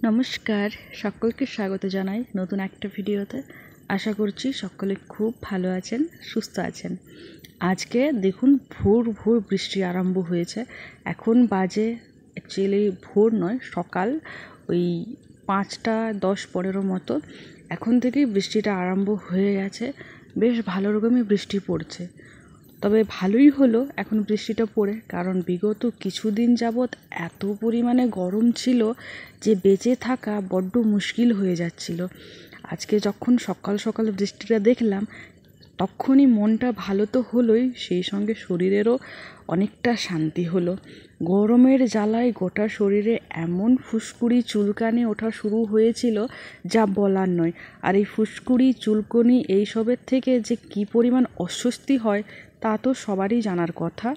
নমস্কার, সকলকে স্বাগত জানাই নতুন একটা ভিডিওতে। আশা করছি সকলে খুব ভালো আছেন, সুস্থ আছেন। আজকে দেখুন ভোর ভোর বৃষ্টি আরম্ভ হয়েছে। এখন বাজে অ্যাকচুয়ালি ভোর নয়, সকাল ওই 5টা 10-15 মতো। এখন থেকেই বৃষ্টিটা আরম্ভ হয়ে গেছে। বেশ ভালো রকমই বৃষ্টি পড়ছে। তবে ভালোই হলো এখন বৃষ্টিটা পড়ে, কারণ বিগত কিছুদিন যাবৎ এত পরিমাণে গরম ছিল যে বেঁচে থাকা বড্ড মুশকিল হয়ে যাচ্ছিল। আজকে যখন সকাল সকাল বৃষ্টিটা দেখলাম তখনই মনটা ভালো তো হলোই, সেই সঙ্গে শরীরেরও অনেকটা শান্তি হলো। গরমের জ্বালায় গোটা শরীরে এমন ফুসকুড়ি চুলকানি ওঠা শুরু হয়েছিল যা বলার নয়। আর এই ফুসকুড়ি চুলকনি এইসবের থেকে যে কী পরিমাণ অস্বস্তি হয় তা তো সবারই জানার কথা।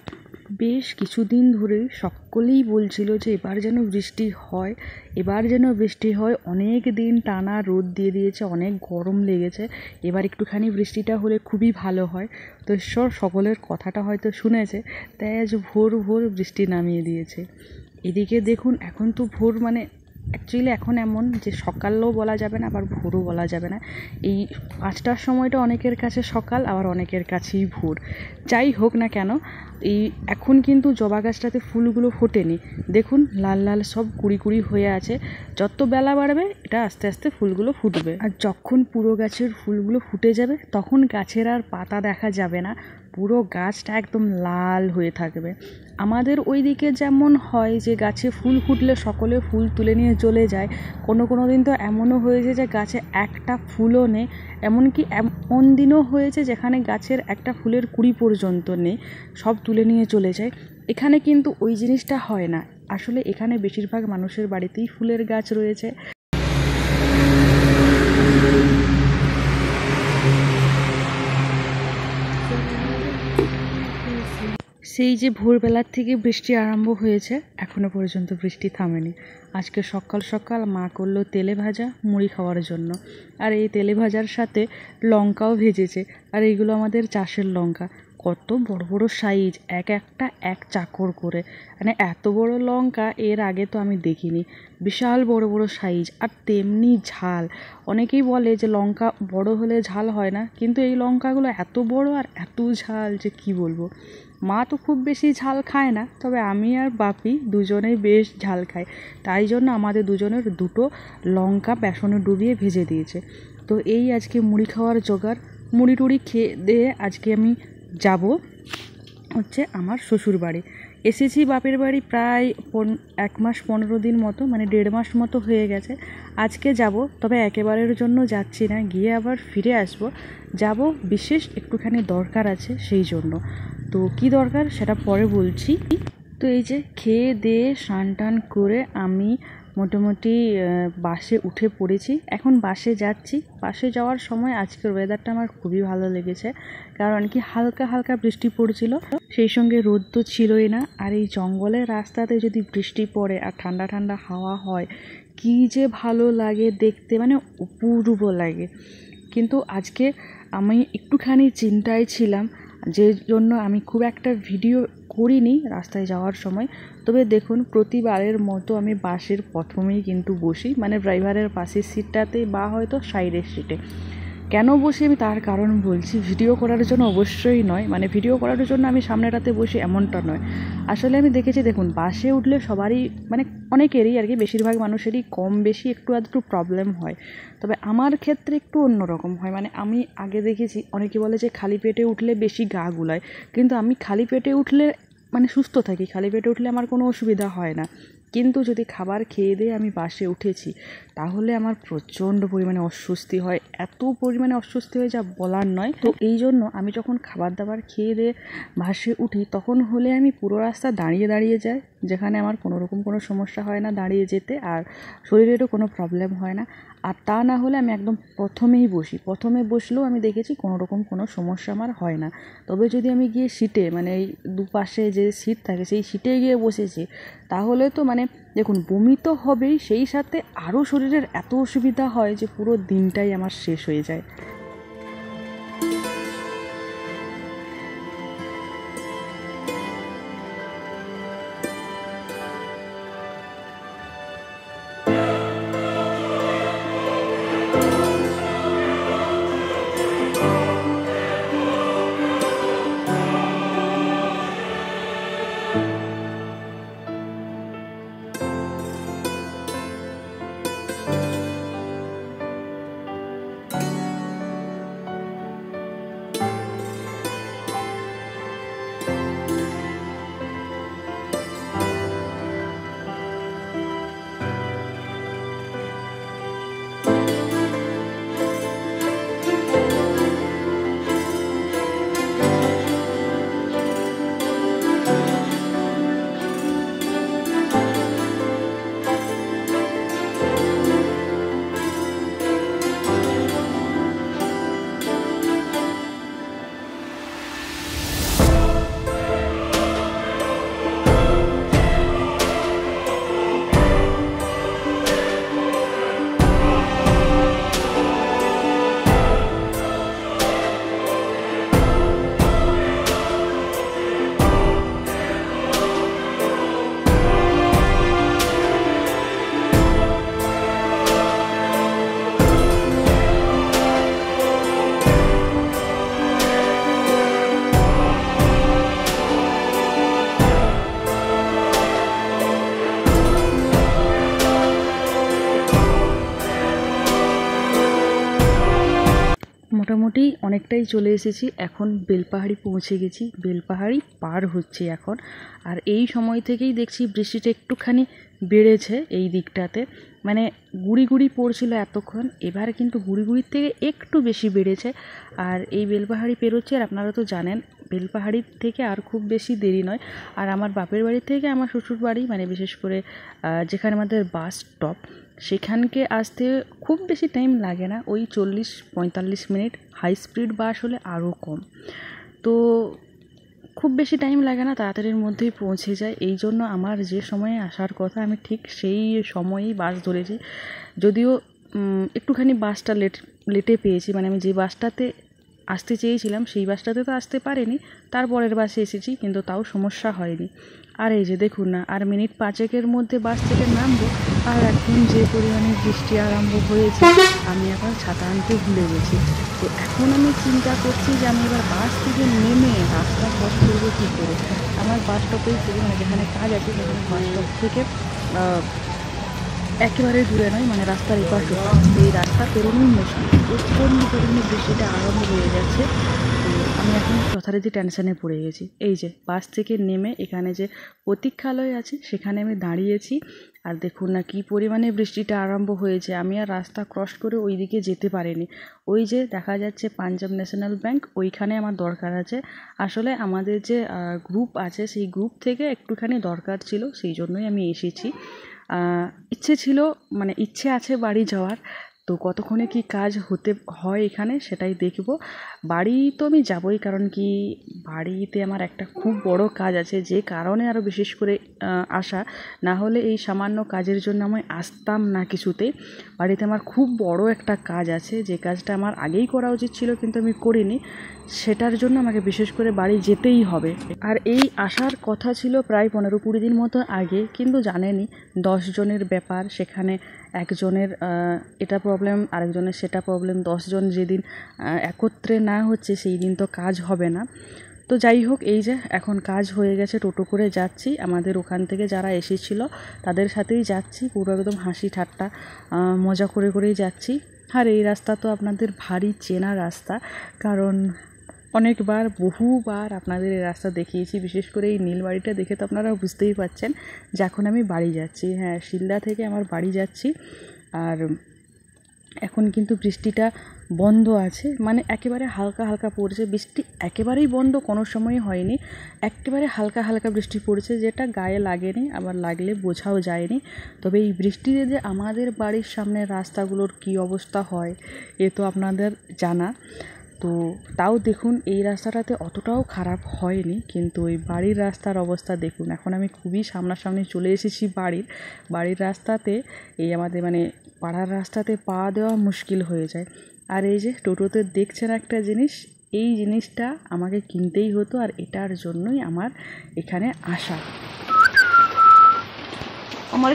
বেশ কিছুদিন ধরেই সকলেই বলছিল যে এবার যেন বৃষ্টি হয়, এবার যেন বৃষ্টি হয়। অনেক দিন টানা রোদ দিয়ে দিয়েছে, অনেক গরম লেগেছে, এবার একটুখানি বৃষ্টিটা হলে খুবই ভালো হয়। তো ঈশ্বর সকলের কথাটা হয়তো শুনেছে, তাই আজ ভোর ভোর বৃষ্টি নামিয়ে দিয়েছে। এদিকে দেখুন এখন তো ভোর মানে অ্যাকচুয়ালি এখন এমন যে সকালও বলা যাবে না, আবার ভোরও বলা যাবে না। এই 5টার সময়টা অনেকের কাছে সকাল, আবার অনেকের কাছেই ভোর। যাই হোক না কেন, এই এখন কিন্তু জবা গাছটাতে ফুলগুলো ফোটেনি। দেখুন লাল লাল সব কুড়ি কুড়ি হয়ে আছে। যত বেলা বাড়বে এটা আস্তে আস্তে ফুলগুলো ফুটবে, আর যখন পুরো গাছের ফুলগুলো ফুটে যাবে তখন গাছের আর পাতা দেখা যাবে না, পুরো গাছটা একদম লাল হয়ে থাকবে। আমাদের ওই দিকে যেমন হয় যে গাছে ফুল ফুটলে সকলে ফুল তুলে নিয়ে চলে যায়, কোনো দিন তো এমনও হয়েছে যে গাছে একটা ফুলও নেই। এমনকি এমন দিনও হয়েছে যেখানে গাছের একটা ফুলের কুড়ি পর্যন্ত নেই, সব তুলে নিয়ে চলে যায়। এখানে কিন্তু ওই জিনিসটা হয় না। আসলে এখানে বেশিরভাগ মানুষের বাড়িতেই ফুলের গাছ রয়েছে। সেই যে ভোরবেলার থেকে বৃষ্টি আরম্ভ হয়েছে, এখনো পর্যন্ত বৃষ্টি থামেনি। আজকে সকাল সকাল মা করলো তেলে ভাজা মুড়ি খাওয়ার জন্য, আর এই তেলে ভাজার সাথে লঙ্কাও ভেজেছে। আর এইগুলো আমাদের চাষের লঙ্কা, কত বড় বড় সাইজ, একটা এক চাকর করে। মানে এত বড় লঙ্কা এর আগে তো আমি দেখিনি। বিশাল বড় বড় সাইজ, আর তেমনি ঝাল। অনেকেই বলে যে লঙ্কা বড় হলে ঝাল হয় না, কিন্তু এই লঙ্কাগুলো এত বড় আর এত ঝাল যে কি বলবো। মা তো খুব বেশি ঝাল খায় না, তবে আমি আর বাপি দুজনেই বেশ ঝাল খাই। তাই জন্য আমাদের দুজনের দুটো লঙ্কা বেসনে ডুবিয়ে ভেজে দিয়েছে। তো এই আজকে মুড়ি খাওয়ার জোগাড়। মুড়ি টুড়ি খেয়ে দিয়ে আজকে আমি যাব হচ্ছে আমার শ্বশুর বাড়ি। এসেছি বাপের বাড়ি প্রায় 1 মাস 15 দিন মতো, মানে 1.5 মাস মতো হয়ে গেছে। আজকে যাব, তবে একেবারের জন্য যাচ্ছি না, গিয়ে আবার ফিরে আসব। যাব বিশেষ একটুখানি দরকার আছে সেই জন্য। তো কি দরকার সেটা পরে বলছি। তো এই যে খেয়ে দিয়ে স্নান টান করে আমি মোটামুটি বাসে উঠে পড়েছি। এখন বাসে যাচ্ছি। বাসে যাওয়ার সময় আজকের ওয়েদারটা আমার খুবই ভালো লেগেছে, কারণ কি হালকা হালকা বৃষ্টি পড়ছিল, সেই সঙ্গে রোদ তো ছিলই না। আর এই জঙ্গলের রাস্তাতে যদি বৃষ্টি পড়ে আর ঠান্ডা ঠান্ডা হাওয়া হয়, কি যে ভালো লাগে দেখতে, মানে অপূর্ব লাগে। কিন্তু আজকে আমি একটুখানি চিন্তায় ছিলাম, যে জন্য আমি খুব একটা ভিডিও করিনি রাস্তায় যাওয়ার সময়। তবে দেখুন প্রতিবারের মতো আমি বাসের প্রথমেই কিন্তু বসি, মানে ড্রাইভারের পাশের সিটটাতেই বা হয়তো সাইডের সিটে। কেন বসি আমি তার কারণ বলছি। ভিডিও করার জন্য অবশ্যই নয়, মানে ভিডিও করার জন্য আমি সামনেটাতে বসি এমনটা নয়। আসলে আমি দেখেছি, দেখুন বাসে উঠলে সবারই মানে অনেকেরই আর কি, বেশিরভাগ মানুষেরই কম বেশি একটু আধটু প্রবলেম হয়। তবে আমার ক্ষেত্রে একটু অন্যরকম হয়। মানে আমি আগে দেখেছি অনেকে বলে যে খালি পেটে উঠলে বেশি গা গুলায়, কিন্তু আমি খালি পেটে উঠলে মানে সুস্থ থাকি, খালি পেটে উঠলে আমার কোনো অসুবিধা হয় না। কিন্তু যদি খাবার খেয়ে দিয়ে আমি বাসে উঠেছি, তাহলে আমার প্রচণ্ড পরিমাণে অস্বস্তি হয়, এত পরিমাণে অস্বস্তি হয় যা বলার নয়। তো এই জন্য আমি যখন খাবার দাবার খেয়ে দিয়ে বাসে উঠি, তখন হলে আমি পুরো রাস্তা দাঁড়িয়ে দাঁড়িয়ে যাই, যেখানে আমার কোনোরকম কোনো সমস্যা হয় না দাঁড়িয়ে যেতে, আর শরীরেরও কোনো প্রবলেম হয় না। আর তা না হলে আমি একদম প্রথমেই বসি। প্রথমে বসলেও আমি দেখেছি কোনোরকম কোনো সমস্যা আমার হয় না। তবে যদি আমি গিয়ে সিটে, মানে এই দুপাশে যে সিট থাকে সেই সিটে গিয়ে বসেছি, তাহলে তো মানে দেখুন বমি তো হবেই, সেই সাথে আরও শরীরের এত অসুবিধা হয় যে পুরো দিনটাই আমার শেষ হয়ে যায়। মোটামুটি অনেকটাই চলে এসেছি। এখন বেলপাহাড়ি পৌঁছে গেছি, বেলপাহাড়ি পার হচ্ছে এখন। আর এই সময় থেকেই দেখছি বৃষ্টিটা একটুখানি বেড়েছে এই দিকটাতে, মানে গুড়ি গুড়ি পড়ছিল এতক্ষণ, এবার কিন্তু গুড়ি গুড়ির থেকে একটু বেশি বেড়েছে। আর এই বেলপাহাড়ি পেরোচ্ছে, আর আপনারা তো জানেন বেলপাহাড়ির থেকে আর খুব বেশি দেরি নয়। আর আমার বাপের বাড়ি থেকে আমার শ্বশুর বাড়ি, মানে বিশেষ করে যেখানে আমাদের বাস স্টপ, সেখানকে আসতে খুব বেশি টাইম লাগে না, ওই 40-45 মিনিট। হাই স্পিড বাস হলে আরও কম, তো খুব বেশি টাইম লাগে না, তাড়াতাড়ির মধ্যেই পৌঁছে যায়। এই জন্য আমার যে সময়ে আসার কথা আমি ঠিক সেই সময়েই বাস ধরেছি। যদিও একটুখানি বাসটা লেটে পেয়েছি, মানে আমি যে বাসটাতে আসতে চেয়েছিলাম সেই বাসটাতে তো আসতে পারিনি, তারপরের বাসে এসেছি, কিন্তু তাও সমস্যা হয়নি। আর এই যে দেখুন না, আর মিনিট 5-এর মধ্যে বাস থেকে নামবো। আর এখন যে পরিমাণে বৃষ্টি আরম্ভ হয়েছে, আমি আবার ছাতা আনতে ভুলে গেছি। তো এখন আমি চিন্তা করছি যে আমি এবার বাস থেকে নেমে রাস্তা ক্রস করবো কী করে। আমার বাস স্টপেই থেকে, মানে যেখানে কাজ আছে সেখানে বাস স্টপ থেকে একেবারে দূরে নয়, মানে রাস্তার এপাশ এই রাস্তা পেরোনোই মুশকিল, প্রচণ্ড পরিমাণে বৃষ্টিটা আরম্ভ হয়ে যাচ্ছে। তো আমি এখন যথারীতি টেনশানে পড়ে গেছি। এই যে বাস থেকে নেমে এখানে যে প্রতীক্ষালয় আছে সেখানে আমি দাঁড়িয়েছি, আর দেখুন না কী পরিমাণে বৃষ্টিটা আরম্ভ হয়েছে। আমি আর রাস্তা ক্রস করে ওই দিকে যেতে পারিনি। ওই যে দেখা যাচ্ছে পাঞ্জাব ন্যাশনাল ব্যাংক, ওইখানে আমার দরকার আছে। আসলে আমাদের যে গ্রুপ আছে সেই গ্রুপ থেকে একটুখানি দরকার ছিল, সেই জন্যই আমি এসেছি। ইচ্ছে ছিল, মানে ইচ্ছে আছে বাড়ি যাওয়ার, তো কতক্ষণে কি কাজ হতে হয় এখানে সেটাই দেখব। বাড়ি তো আমি যাবই, কারণ কি বাড়িতে আমার একটা খুব বড় কাজ আছে, যে কারণে আরও বিশেষ করে আসা, না হলে এই সামান্য কাজের জন্য আমি আসতাম না কিছুতেই। বাড়িতে আমার খুব বড় একটা কাজ আছে, যে কাজটা আমার আগেই করা উচিত ছিল কিন্তু আমি করিনি, সেটার জন্য আমাকে বিশেষ করে বাড়ি যেতেই হবে। আর এই আসার কথা ছিল প্রায় 15-20 দিন মতো আগে, কিন্তু জানেনই 10 জনের ব্যাপার, সেখানে একজনের এটা প্রবলেম, আরেকজনের সেটা প্রবলেম, 10 জন যেদিন একত্রে না হচ্ছে সেই দিন তো কাজ হবে না। তো যাই হোক, এই যে এখন কাজ হয়ে গেছে, টোটো করে যাচ্ছি। আমাদের ওখান থেকে যারা এসেছিলো তাদের সাথেই যাচ্ছি, পুরো একদম হাসি ঠাট্টা মজা করে করেই যাচ্ছি। আর এই রাস্তা তো আপনাদের ভারী চেনা রাস্তা, কারণ অনেকবার বহুবার আপনাদের এই রাস্তা দেখিয়েছি। বিশেষ করে এই নীলবাড়িটা দেখে তো আপনারা বুঝতেই পারছেন যে এখন আমি বাড়ি যাচ্ছি। হ্যাঁ, শিলদা থেকে আমার বাড়ি যাচ্ছি। আর এখন কিন্তু বৃষ্টিটা বন্ধ আছে, মানে একেবারে হালকা হালকা পড়ছে। বৃষ্টি একেবারেই বন্ধ কোনো সময় হয়নি, একেবারে হালকা হালকা বৃষ্টি পড়ছে, যেটা গায়ে লাগেনি, আবার লাগলে বোঝাও যায়নি। তবে এই বৃষ্টিতে যে আমাদের বাড়ির সামনের রাস্তাগুলোর কী অবস্থা হয় এ তো আপনাদের জানা। তো তাও দেখুন এই রাস্তাটাতে অতটাও খারাপ হয়নি, কিন্তু ওই বাড়ির রাস্তার অবস্থা দেখুন। এখন আমি খুবই সামনাসামনি চলে এসেছি বাড়ির রাস্তাতে, এই আমাদের মানে পাড়ার রাস্তাতে পা দেওয়া মুশকিল হয়ে যায়। আর এই যে টোটোতে দেখছেন একটা জিনিস, এই জিনিসটা আমাকে কিনতেই হতো, আর এটার জন্যই আমার এখানে আসা। আমার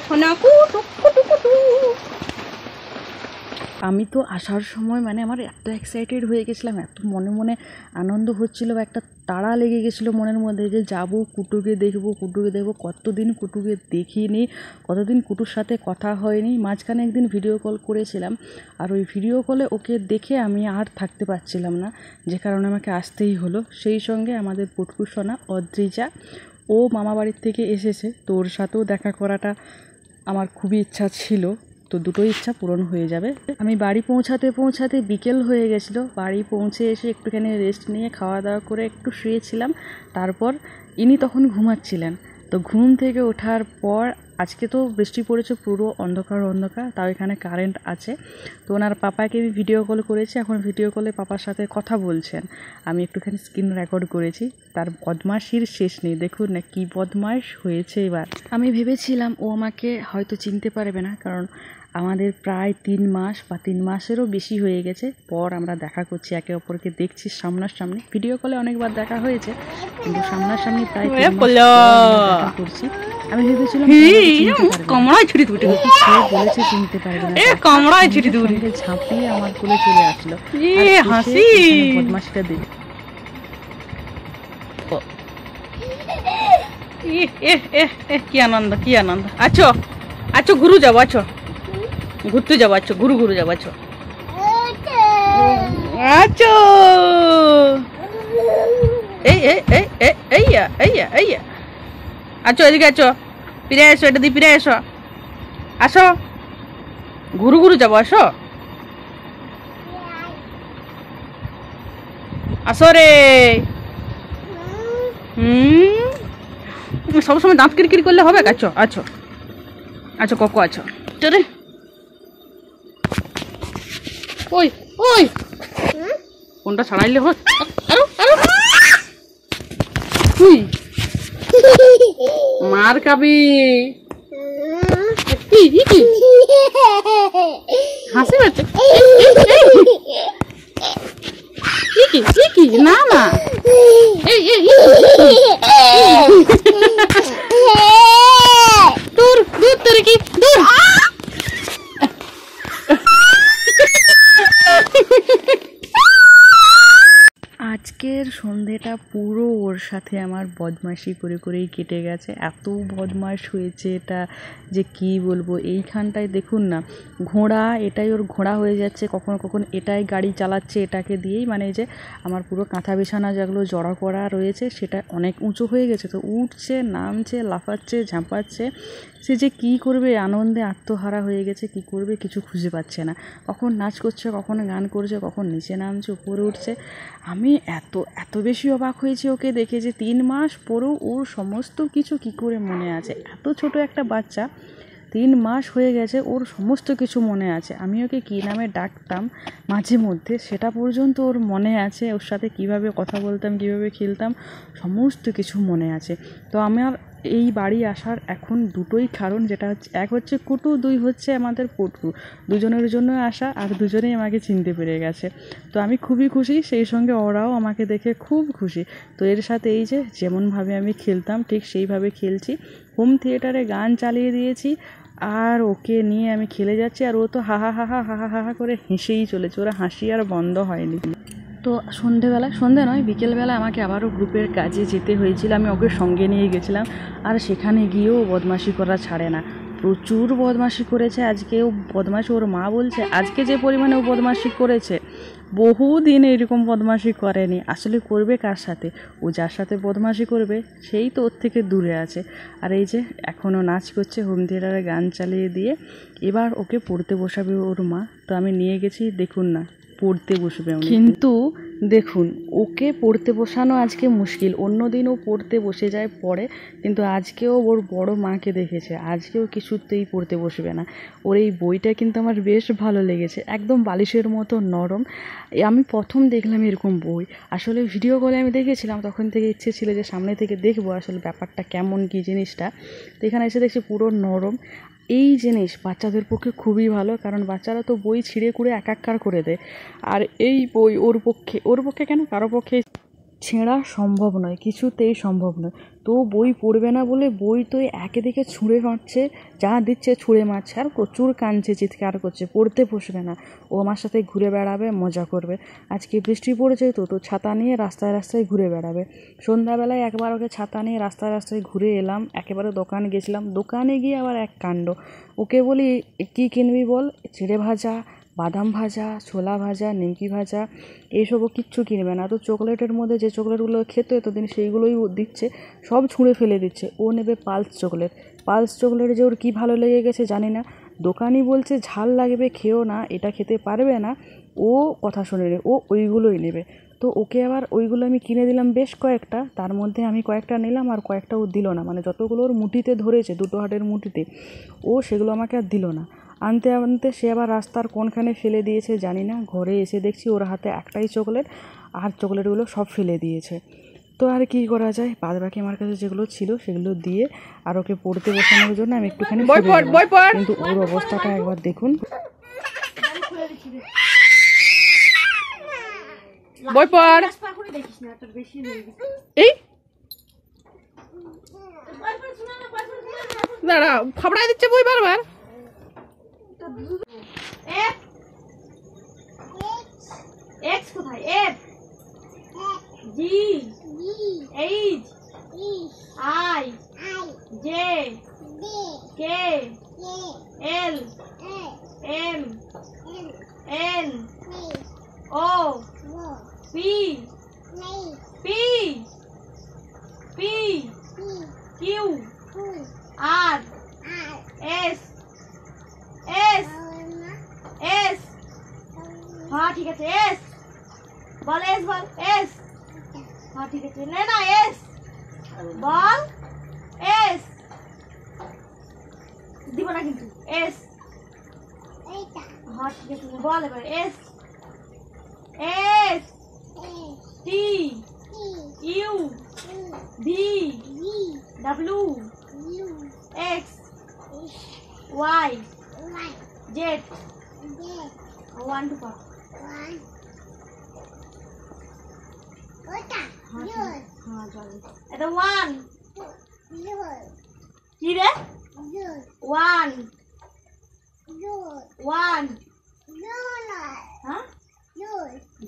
আমি তো আসার সময় মানে আমার এত এক্সাইটেড হয়ে গেছিলাম, এত মনে মনে আনন্দ হচ্ছিল, একটা তাড়া লেগে গেছিলো মনের মধ্যে যে যাব, কুটুকে দেখবো। কতদিন কুটুকে দেখিনি, কতদিন কুটুর সাথে কথা হয়নি। মাঝখানে একদিন ভিডিও কল করেছিলাম, আর ওই ভিডিও কলে ওকে দেখে আমি আর থাকতে পারছিলাম না, যে কারণে আমাকে আসতেই হলো। সেই সঙ্গে আমাদের পুটকু সোনা অদ্রিজা, ও মামা বাড়ির থেকে এসেছে, তো ওর সাথেও দেখা করাটা আমার খুবই ইচ্ছা ছিল। তো দুটোই ইচ্ছা পূরণ হয়ে যাবে। আমি বাড়ি পৌঁছাতে বিকেল হয়ে গেছিলো। বাড়ি পৌঁছে এসে একটুখানি রেস্ট নিয়ে খাওয়া দাওয়া করে একটু শুয়েছিলাম। তারপর ইনি তখন ঘুমাচ্ছিলেন। তো ঘুম থেকে ওঠার পর, আজকে তো বৃষ্টি পড়েছে, পুরো অন্ধকার, তাও এখানে কারেন্ট আছে। তো ওনার পাপাকে আমি ভিডিও কল করেছি, এখন ভিডিও কলে পাপার সাথে কথা বলছেন। আমি একটুখানি স্ক্রিন রেকর্ড করেছি। তার বদমাশির শেষ নেই, দেখুন না কী বদমাশ হয়েছে এবার। আমি ভেবেছিলাম ও আমাকে হয়তো চিনতে পারবে না, কারণ আমাদের প্রায় 3 মাস বা 3 মাসেরও বেশি হয়ে গেছে পর আমরা দেখা করছি, একে অপরকে দেখছি সামনাসামনি। ভিডিও কলে অনেকবার দেখা হয়েছে, কিন্তু সামনাসামনি প্রায় 3 মাস দেখা করছি। আমি ভেবেছিলাম বলেছে চিনতে পারবে না, ঝাঁপিয়ে আমার কোলে চলে আসলো। বদমাশিটা দেখে কি আনন্দ, কি আনন্দ। আছো আছো ঘুরু যাবো, আছো ঘুরতে যাবো, আছো ঘুরু যাবো, আছো আছো এই এই এই এই এইয়া এইয়া এইয়া আছো এদিকে আছো ফিরে এসো এটা দিয়ে ফিরে এসো আসো ঘুরু ঘুরু যাবো আসো আসো রে সবসময় দাঁত কিরকির করলে হবে আছো আছো আচ্ছা ককো আছো চলে ওই ওই কোনটা ছাড়াইলে হয় তুই মার খাবি হাসি পাচ্ছে কি না না দূর দূর তোর কি দূর আজকের সন্ধেটা পুরো ওর সাথে আমার বদমাশি করে করেই কেটে গেছে। এত বদমাশ হয়েছে এটা যে কি বলবো। এইখানটায় দেখুন না ঘোড়া, এটাই ওর ঘোড়া হয়ে যাচ্ছে, কখনো কখনো এটাই গাড়ি চালাচ্ছে এটাকে দিয়েই। মানে এই যে আমার পুরো কাঁথা বিছানা যেগুলো জড়া করা রয়েছে সেটা অনেক উঁচু হয়ে গেছে, তো উঠছে নামছে লাফাচ্ছে ঝাঁপাচ্ছে। সে যে কী করবে, আনন্দে আত্মহারা হয়ে গেছে, কি করবে কিছু খুঁজে পাচ্ছে না। কখন নাচ করছে, কখন গান করছে, কখন নিচে নামছে উপরে উঠছে। আমি এত বেশি অবাক হয়েছি ওকে দেখে যে 3 মাস পরেও ওর সমস্ত কিছু কি করে মনে আছে। এত ছোট একটা বাচ্চা, 3 মাস হয়ে গেছে, ওর সমস্ত কিছু মনে আছে। আমি ওকে কী নামে ডাকতাম মাঝে মধ্যে সেটা পর্যন্ত ওর মনে আছে। ওর সাথে কিভাবে কথা বলতাম, কিভাবে খেলতাম, সমস্ত কিছু মনে আছে। তো আমার এই বাড়ি আসার এখন দুটোই কারণ, যেটা হচ্ছে এক হচ্ছে কুটু, 2 হচ্ছে আমাদের পটু। দুজনের জন্য আসা, আর দুজনেই আমাকে চিনতে পেরে গেছে। তো আমি খুবই খুশি, সেই সঙ্গে ওরাও আমাকে দেখে খুব খুশি। তো এর সাথে এই যে যেমনভাবে আমি খেলতাম ঠিক সেইভাবে খেলছি। হোম থিয়েটারে গান চালিয়ে দিয়েছি আর ওকে নিয়ে আমি খেলে যাচ্ছি, আর ও তো হাহা হাহা হাহা হাহা করে হেসেই চলেছে। ওরা হাসি আর বন্ধ হয়নি। তো সন্ধে নয় বিকেলবেলা আমাকে আবারও গ্রুপের কাজে যেতে হয়েছিল। আমি ওকে সঙ্গে নিয়ে গেছিলাম, আর সেখানে গিয়েও বদমাশি করা ছাড়ে না, প্রচুর বদমাশি করেছে। আজকেও বদমাশি, ওর মা বলছে আজকে যে পরিমাণে ও বদমাশি করেছে বহুদিন এরকম বদমাশি করেনি। আসলে করবে কার সাথে? ও যার সাথে বদমাশি করবে সেই তো ওর থেকে দূরে আছে। আর এই যে এখনও নাচ করছে, হোম থিয়েটারে গান চালিয়ে দিয়ে এবার ওকে পড়তে বসাবে ওর মা। তো আমি নিয়ে গেছি, দেখুন না পড়তে বসবে। কিন্তু দেখুন ওকে পড়তে বসানো আজকে মুশকিল। অন্যদিন ও পড়তে বসে যায় পড়ে, কিন্তু আজকেও ওর বড় মাকে দেখেছে, আজকেও কিছুতেই পড়তে বসবে না। ওর এই বইটা কিন্তু আমার বেশ ভালো লেগেছে, একদম বালিশের মতো নরম। আমি প্রথম দেখলাম এরকম বই, আসলে ভিডিও কলে আমি দেখেছিলাম, তখন থেকে ইচ্ছে ছিল যে সামনে থেকে দেখবো আসলে ব্যাপারটা কেমন কী জিনিসটা। তো এখানে এসে দেখছি পুরো নরম। এই জিনিস বাচ্চাদের পক্ষে খুবই ভালো, কারণ বাচ্চারা তো বই ছিঁড়ে কুড়ে একাকার করে দেয়। আর এই বই ওর পক্ষে কেন, কারো পক্ষে ছেঁড়া সম্ভব নয়, কিছুতেই সম্ভব নয়। তো বই পড়বে না বলে বই তো একে দিকে ছুঁড়ে মারছে, যা দিচ্ছে ছুঁড়ে মারছে, আর প্রচুর কাঁদছে, চিৎকার করছে, পড়তে বসবে না। ও আমার সাথে ঘুরে বেড়াবে, মজা করবে। আজকে বৃষ্টি পড়েছে তো ছাতা নিয়ে রাস্তায় রাস্তায় ঘুরে বেড়াবে। সন্ধ্যাবেলায় একবার ওকে ছাতা নিয়ে রাস্তায় রাস্তায় ঘুরে এলাম, একেবারে দোকানে গেছিলাম, দোকানে গিয়ে আবার এক কাণ্ড। ওকে বলি কী কিনবি বল, চিড়ে ভাজা, বাদাম ভাজা, ছোলা ভাজা, নিমকি ভাজা, এইসবও কিচ্ছু কিনবে না। তো চকলেটের মধ্যে যে চকলেটগুলো খেত এতদিন সেইগুলোই দিচ্ছে, সব ছুঁড়ে ফেলে দিচ্ছে। ও নেবে পালস চকলেট যে ওর কী ভালো লেগে গেছে জানি না। দোকানি বলছে ঝাল লাগবে, খেও না, এটা খেতে পারবে না। ও কথা শুনে ও ওইগুলোই নেবে। তো ওকে আবার ওইগুলো আমি কিনে দিলাম বেশ কয়েকটা, তার মধ্যে আমি কয়েকটা নিলাম আর কয়েকটা ও দিল না। মানে যতগুলো ওর মুঠিতে ধরেছে, 2 হাতের মুঠিতে, ও সেগুলো আমাকে আর দিল না। আনতে আনতে সে আবার রাস্তার কোনখানে ফেলে দিয়েছে জানি না। ঘরে এসে দেখছি ওর হাতে একটাই চকলেট, আর চকলেটগুলো সব ফেলে দিয়েছে। তো আর কি করা যায়, বাদ বাকি আমার কাছে যেগুলো ছিল সেগুলো দিয়ে আর ওকে পড়তে বসানোর জন্য আমি একটুখানি, কিন্তু ওর অবস্থাটা একবার দেখুন। বই পড়, এই দাঁড়া খাবড়াই দিচ্ছে বই বারবার। X কোথায়? F G H I J K L M N O P P P Q R S S S हाँ ठीक है S বল S বল S हाँ ठीक है ले ना S বল S দিব না কিন্তু S हाँ ठीक है তুমি বল এবার S S T U V W X Y Z 1 2 4 हाँ चलो এটা 1 কি রে 1 1 হ্যাঁ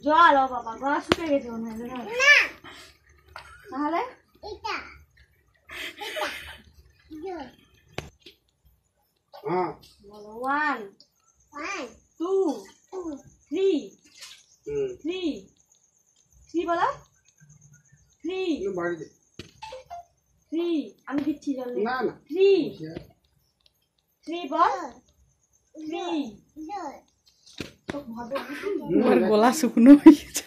জল ও বাবা গলা শুকিয়ে গেছে মনে হয় তাহলে বলো 1 2 3 3 বলো 3 আমি দিচ্ছি জল 3 বল 3 তো ভালো আমার গলা শুকনো হয়ে গেছে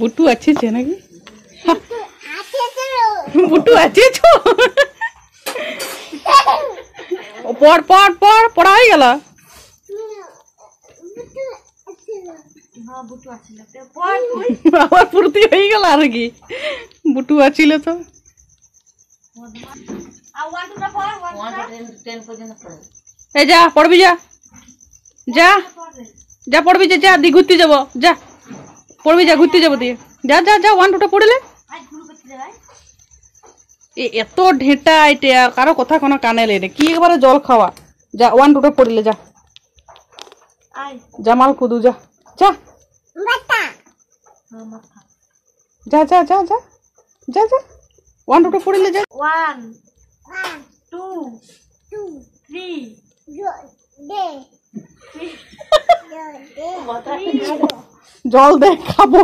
বুটু আছে নাকি বুটু আছে পড় পড় পড় পড়া হয়ে গেল হ্যাঁ বুটু আছিল পড় তুই আবার ফুর্তি হয়ে গেল আর কি বুটু আছিল তো আর 1 2 পড় 1 10 পর্যন্ত পড় এই যা পড়বি যা যা যা পড়বি যা দি ঘুরতে যাব যা পড়বি যা ঘুরতে যাব দিয়ে যা যা যা 1 2 পড়লে আজ গুরু করতে যাই এত ঢেটা এটা কারো কথা কোনো কানে লে কি একবারে জল খাওয়া যা 1 2 পড়লে যা আই জামাল কুদু যা যা মাথা হ্যাঁ মাথা যা যা যা যা যা যা 1 2 পড়লে যা 1 2 3 জল দে খাবো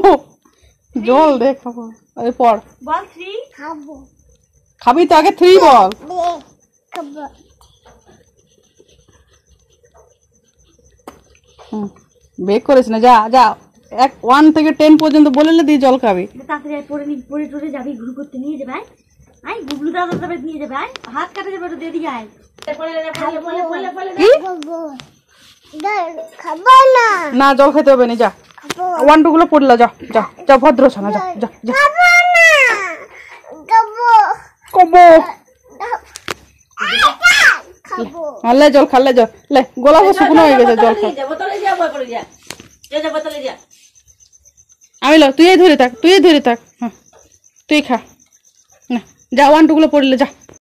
জল দে খাবো আরে পড় বল 3 খাবো খাবি তো আগে 3 বল খাবো বেক করিস না যা যা 1 থেকে 10 পর্যন্ত বললে দি জল খাবি তাড়াতাড়ি পড়ে টরে যাবি ঘুরু করতে নিয়ে যাবে আই গুগলু দাদা যাবে নিয়ে যাবে হাত কাটে যাবে তো দিয়ে দিয়ে আয় কি খাবো না না জল খেতে হবে না যা 1 2 গুলো পড়লা যা যা যা ভদ্র ছানা যা যা যা খাবো না খাবো কবো খাবো আলে জল খালে জল লে গলা শুকনো হয়ে গেছে জল খা বোতলে যা বই পড়ে যা যা বোতলে যা আমি ল তুই ধরে থাক হ্যাঁ তুই খা না যা 1 2 গুলো পড়লে যা